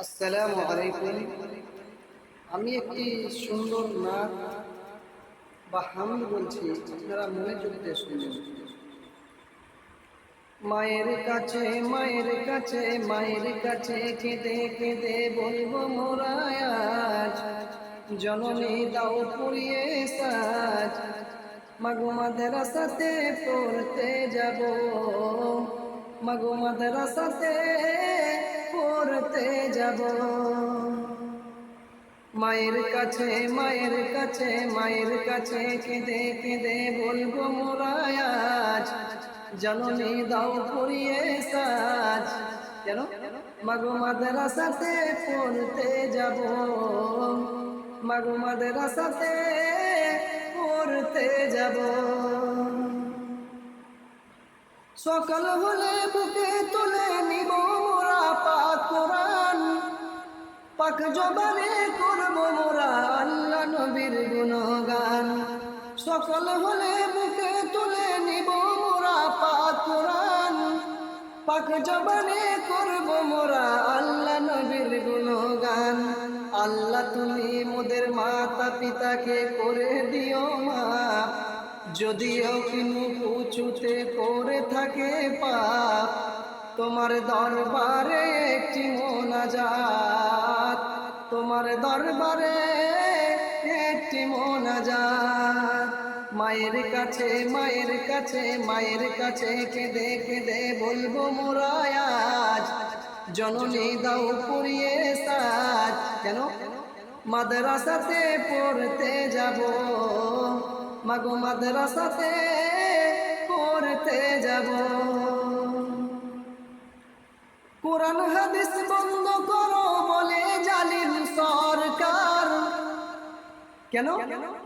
আসসালামু আলাইকুম। আমি একটি সুন্দর নাত বা হামদ বলছি, আপনারা মনোযোগ দিয়ে শুনুন। মায়ের কাছে মায়ের কাছে মায়ের কাছে কেঁদে কেঁদে বলবো মোরা আজ, জননী দাও পুড়িয়ে সাজ। মাগো মাদ্রাসাতে পড়তে যাব, মাগো মাদ্রাসাতে পড়তে যাব। মায়ের কাছে মায়ের কাছে মায়ের কাছে কেঁদে কেঁদে বলবো মোরা আজ, জননী দাও পড়িয়ে সাজ। কেন? মাগো মাদ্রাসাতে পড়তে যাব, মাগো মাদ্রাসাতে পড়তে যাব। সকাল হলে বুকে তুলে নিব মোরা পাক কোরআন, পাক জবানে করব মোরা আল্লাহ নবীর গুণগান। সকাল হলে বুকে তুলে নিব মোরা পাক কোরআন, পাক জবানে করব মোরা আল্লাহ নবীর গুণগান। আল্লাহ তুমি মোদের মাতা পিতাকে করে দিও মাফ, যদিও কিনু উঁচুতে করে থাকে পাপ। তোমার দরবারে একটি মোনাজাত, তোমার দরবারে একটি মোনাজাত। মায়ের কাছে মায়ের কাছে মায়ের কাছে কেঁদে কেঁদে বলবো মোরা আজ, জননী দাও পুড়িয়ে সাজ। কেন? মাদ্রাসাতে পড়তে যাব, মাগো মাদ্রাসাতে পড়তে যাব। কোরআন হাদিস বন্ধ করো বলে জালিম সরকার। কেন?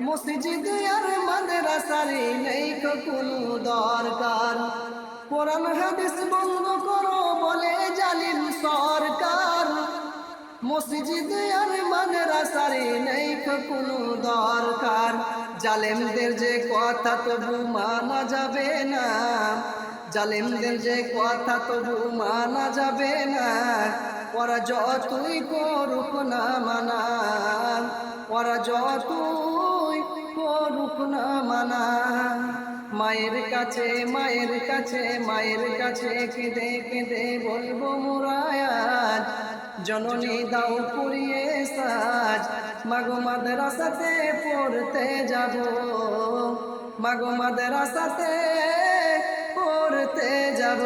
মসজিদ আর মাদ্রাসার নেই কোনো দরকার। কোরআন হাদিস বন্ধ করো বলে জালিম সরকার, মসজিদ আর মাদ্রাসার নেই কোনো দরকার। জালেমদের যে কথা তবু মানা যাবে না, জালেমদের যে কথা তবু মানা যাবে না। ওরা যতই করুক না মানা, ওরা যতই করুক না মানা। মায়ের কাছে মায়ের কাছে মায়ের কাছে কেঁদে কেঁদে বলবো মোরা আজ, জননী দাও পুড়িয়ে সাজ। মাগো মাদ্রাসাতে পড়তে যাব, মাগো মাদ্রাসাতে পড়তে যাব।